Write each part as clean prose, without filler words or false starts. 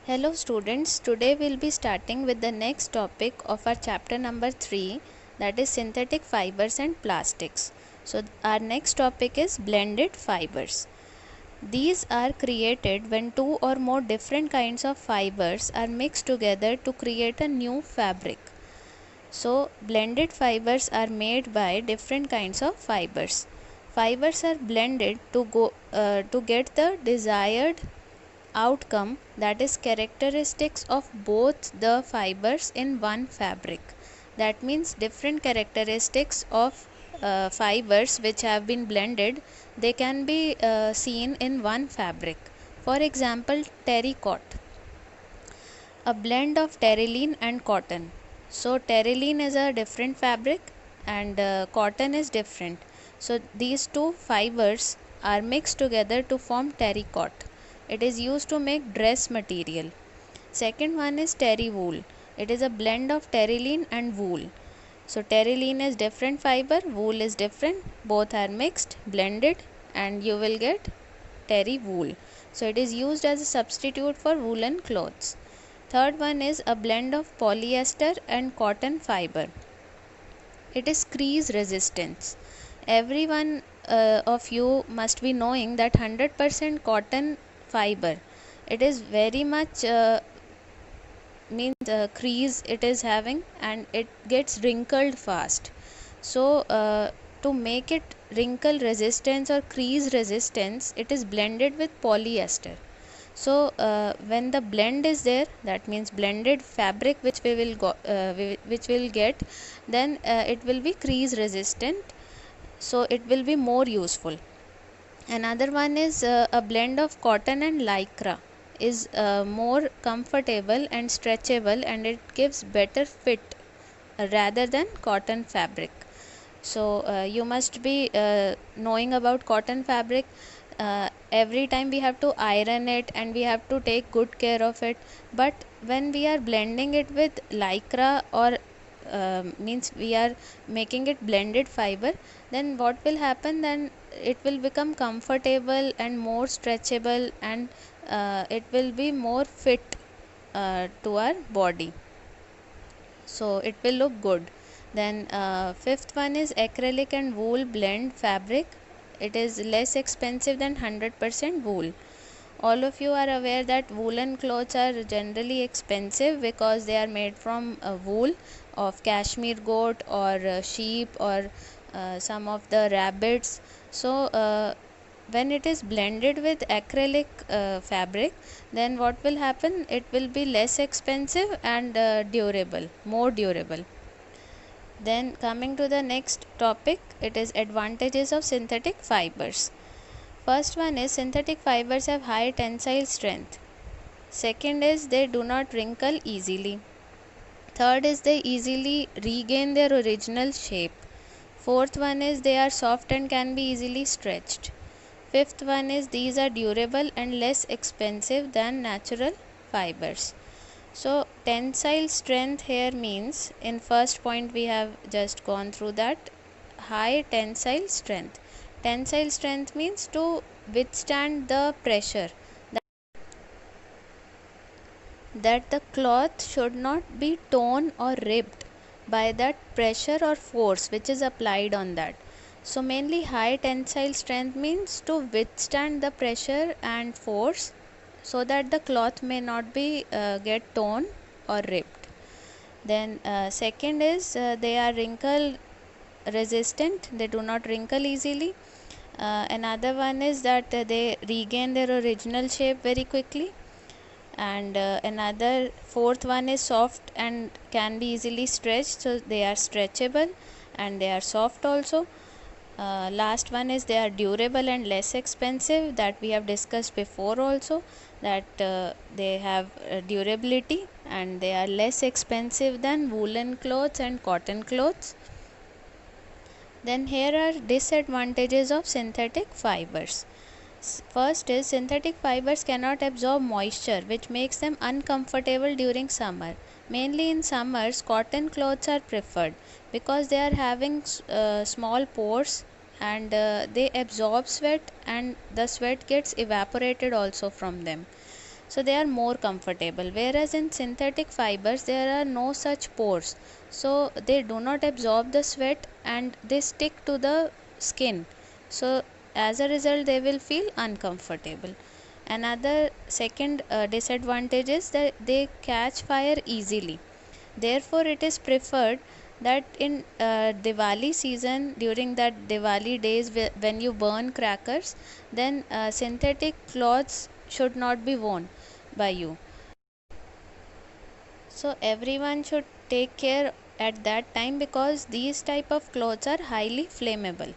Hello students, today we'll be starting with the next topic of our chapter number 3, that is synthetic fibers and plastics. So our next topic is blended fibers. These are created when two or more different kinds of fibers are mixed together to create a new fabric. So blended fibers are made by different kinds of fibers. Fibers are blended to get the desired outcome, that is characteristics of both the fibers in one fabric. That means different characteristics of fibers which have been blended, they can be seen in one fabric. For example, terracotta, a blend of terylene and cotton. So terylene is a different fabric and cotton is different. So these two fibers are mixed together to form terracotta. It is used to make dress material. Second one is terry wool. It is a blend of terylene and wool. So terylene is different fiber, wool is different, both are mixed, blended, and you will get terry wool. So it is used as a substitute for woolen clothes. Third one is a blend of polyester and cotton fiber. It is crease resistance. Everyone of you must be knowing that 100% cotton fiber, it is very much crease it is having, and it gets wrinkled fast. So to make it wrinkle resistance or crease resistance, it is blended with polyester. So when the blend is there, that means blended fabric which we will get, then it will be crease resistant, so it will be more useful. Another one is a blend of cotton and lycra is more comfortable and stretchable, and it gives better fit rather than cotton fabric. So you must be knowing about cotton fabric. Every time we have to iron it and we have to take good care of it, but when we are blending it with lycra or means we are making it blended fiber, then what will happen, then it will become comfortable and more stretchable, and it will be more fit to our body, so it will look good. Then fifth one is acrylic and wool blend fabric. It is less expensive than 100% wool. All of you are aware that woolen clothes are generally expensive because they are made from wool of cashmere goat or sheep or some of the rabbits. So when it is blended with acrylic fabric, then what will happen, it will be less expensive and durable, more durable. Then coming to the next topic, it is advantages of synthetic fibers. First one is synthetic fibers have high tensile strength. Second is they do not wrinkle easily. Third is they easily regain their original shape. Fourth one is they are soft and can be easily stretched. Fifth one is these are durable and less expensive than natural fibers. So tensile strength here means, in first point we have just gone through that, high tensile strength. Tensile strength means to withstand the pressure, that the cloth should not be torn or ripped by that pressure or force which is applied on that. So mainly high tensile strength means to withstand the pressure and force, so that the cloth may not be get torn or ripped. Then second is they are wrinkle resistant, they do not wrinkle easily. Another one is that they regain their original shape very quickly. And another fourth one is soft and can be easily stretched, so they are stretchable and they are soft also. Last one is they are durable and less expensive, that we have discussed before also, that they have durability and they are less expensive than woolen clothes and cotton clothes. Then here are disadvantages of synthetic fibers. First is synthetic fibers cannot absorb moisture, which makes them uncomfortable during summer. Mainly in summers, cotton clothes are preferred because they are having small pores, and they absorb sweat, and the sweat gets evaporated also from them. so they are more comfortable, whereas in synthetic fibers there are no such pores, so they do not absorb the sweat and they stick to the skin, so as a result they will feel uncomfortable. Another second disadvantage is that they catch fire easily. Therefore, it is preferred that in Diwali season, during that Diwali days when you burn crackers, then synthetic cloths should not be worn by you. So everyone should take care at that time because these type of clothes are highly flammable.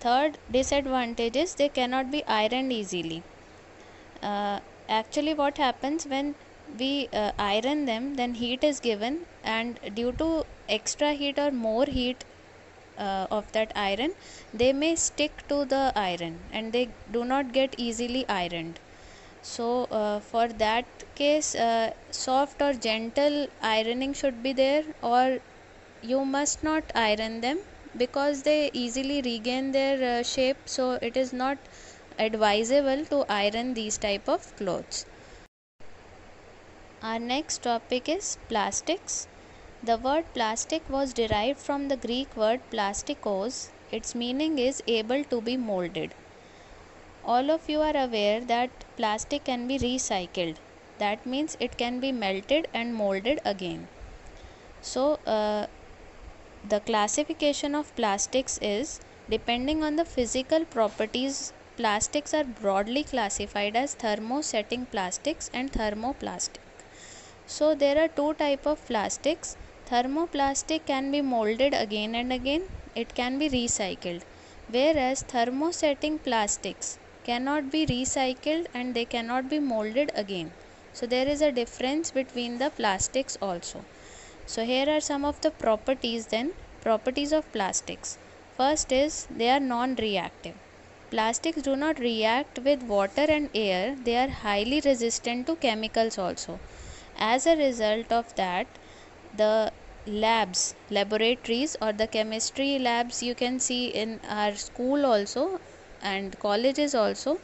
Third disadvantage is they cannot be ironed easily. Actually what happens when we iron them, then heat is given, and due to extra heat or more heat of that iron, they may stick to the iron and they do not get easily ironed. So for that case, soft or gentle ironing should be there, or you must not iron them because they easily regain their shape, so it is not advisable to iron these type of clothes. Our next topic is plastics. The word plastic was derived from the Greek word plastikos. Its meaning is able to be molded. All of you are aware that plastic can be recycled. That means it can be melted and molded again. So the classification of plastics is depending on the physical properties. Plastics are broadly classified as thermosetting plastics and thermoplastic. So there are two type of plastics. Thermoplastic can be molded again and again. It can be recycled. Whereas thermosetting plastics cannot be recycled and they cannot be molded again. So there is a difference between the plastics also. So here are some of the properties then. Properties of plastics. First is they are non-reactive. Plastics do not react with water and air. They are highly resistant to chemicals also. As a result of that, the laboratories or the chemistry labs you can see in our school also and colleges also,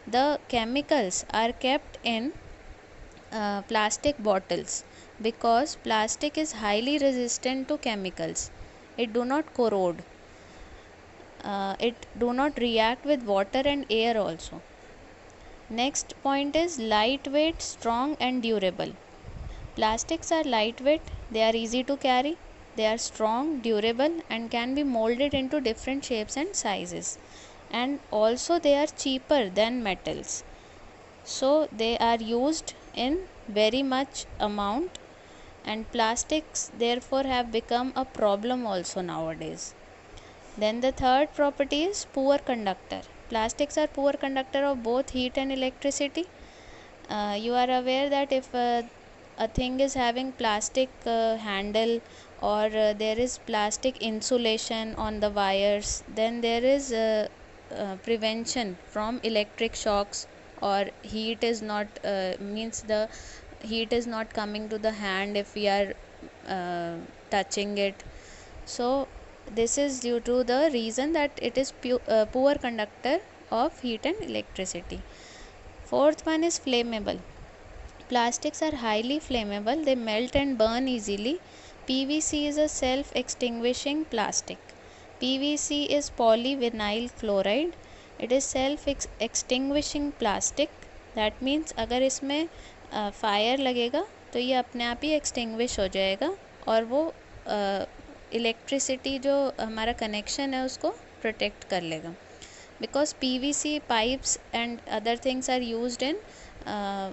the chemicals are kept in plastic bottles because plastic is highly resistant to chemicals. It do not corrode. It do not react with water and air also. Next point is lightweight, strong and durable. Plastics are lightweight, they are easy to carry, they are strong, durable and can be molded into different shapes and sizes. And also they are cheaper than metals. So they are used in very much amount, and plastics therefore have become a problem also nowadays. Then the third property is poor conductor. Plastics are poor conductor of both heat and electricity. You are aware that if a thing is having plastic handle or there is plastic insulation on the wires, then there is prevention from electric shocks, or heat is not means the heat is not coming to the hand if we are touching it. So this is due to the reason that it is poor conductor of heat and electricity. Fourth one is flammable. Plastics are highly flammable, they melt and burn easily. PVC is a self-extinguishing plastic. PVC is polyvinyl chloride. It is self-extinguishing plastic. That means अगर इसमें fire लगेगा तो ये अपने आप ही extinguish हो जाएगा और वो इलेक्ट्रिसिटी जो हमारा कनेक्शन है उसको प्रोटेक्ट कर लेगा. Because PVC pipes and other things are used in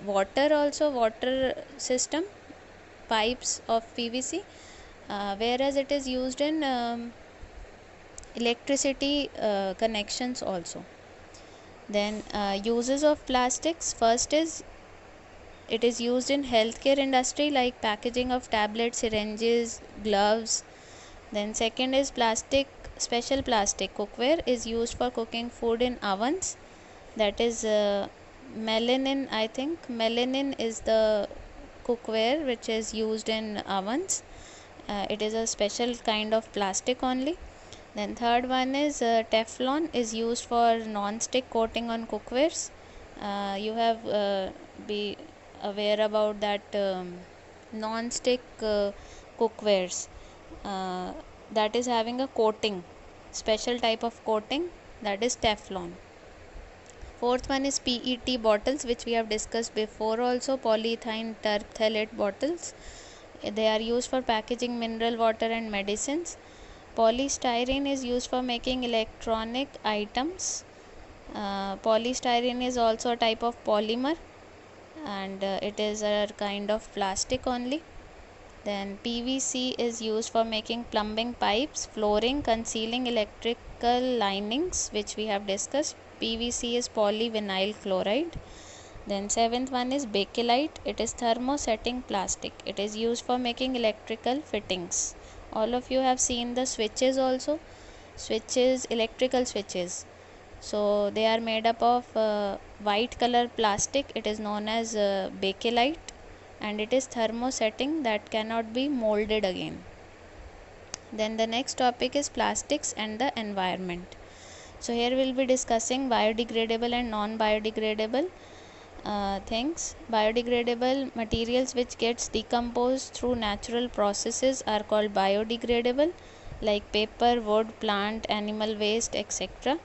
water also, water system pipes of PVC, whereas it is used in electricity connections also. Then uses of plastics. First is it is used in healthcare industry like packaging of tablets, syringes, gloves. Then second is plastic. Special plastic cookware is used for cooking food in ovens. That is melamine. I think melamine is the cookware which is used in ovens. It is a special kind of plastic only. Then third one is Teflon is used for non-stick coating on cookwares. You have be aware about that non-stick cookwares that is having a coating, special type of coating, that is Teflon. Fourth one is PET bottles, which we have discussed before also, polyethylene terephthalate bottles. They are used for packaging mineral water and medicines. Polystyrene is used for making electronic items. Polystyrene is also a type of polymer, and it is a kind of plastic only. Then PVC is used for making plumbing pipes, flooring, concealing electrical linings, which we have discussed. PVC is polyvinyl chloride. Then seventh one is bakelite. It is thermosetting plastic. It is used for making electrical fittings. All of you have seen the switches also. Switches, electrical switches. So they are made up of white color plastic. It is known as bakelite, and it is thermosetting, that cannot be molded again. Then the next topic is plastics and the environment. So here we will be discussing biodegradable and non-biodegradable things. Biodegradable materials which gets decomposed through natural processes are called biodegradable, like paper, wood, plant, animal waste, etc.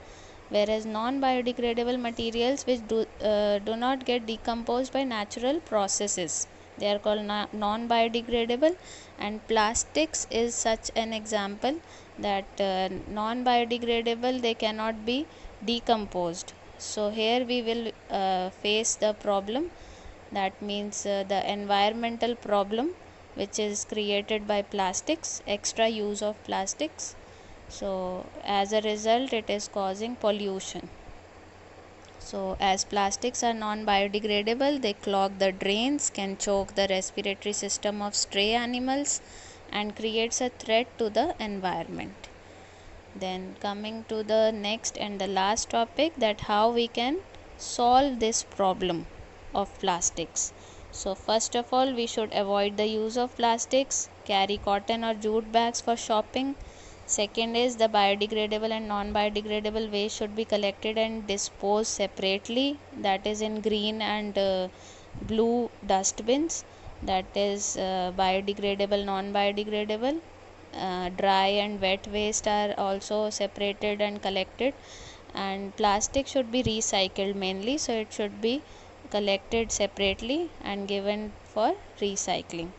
Whereas non-biodegradable materials which do not get decomposed by natural processes, they are called non-biodegradable. And plastics is such an example that non-biodegradable, they cannot be decomposed. So here we will face the problem, that means the environmental problem which is created by plastics, extra use of plastics. So as a result, it is causing pollution. So as plastics are non-biodegradable, they clog the drains, can choke the respiratory system of stray animals, and creates a threat to the environment. Then coming to the next and the last topic, that how we can solve this problem of plastics. So first of all, we should avoid the use of plastics, carry cotton or jute bags for shopping. Second is the biodegradable and non-biodegradable waste should be collected and disposed separately, that is in green and blue dustbins, that is biodegradable, non-biodegradable. Dry and wet waste are also separated and collected, and plastic should be recycled mainly, so it should be collected separately and given for recycling.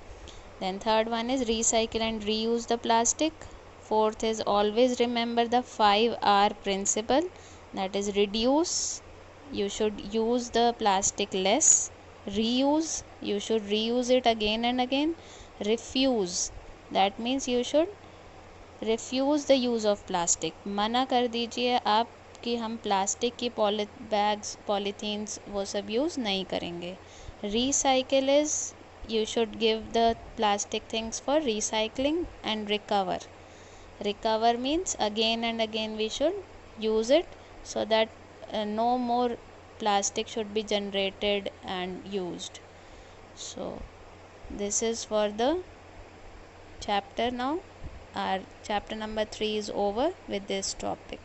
Then third one is recycle and reuse the plastic. Fourth is always remember the 5R principle, that is reduce, you should use the plastic less. Reuse, you should reuse it again and again. Refuse, that means you should refuse the use of plastic, मना कर दीजिए आप कि हम plastic की bags, polythenes वो सब use नहीं करेंगे. Recycle is you should give the plastic things for recycling. And recover, recover means again and again we should use it, so that no more plastic should be generated and used. So this is for the chapter. Now our chapter number 3 is over with this topic.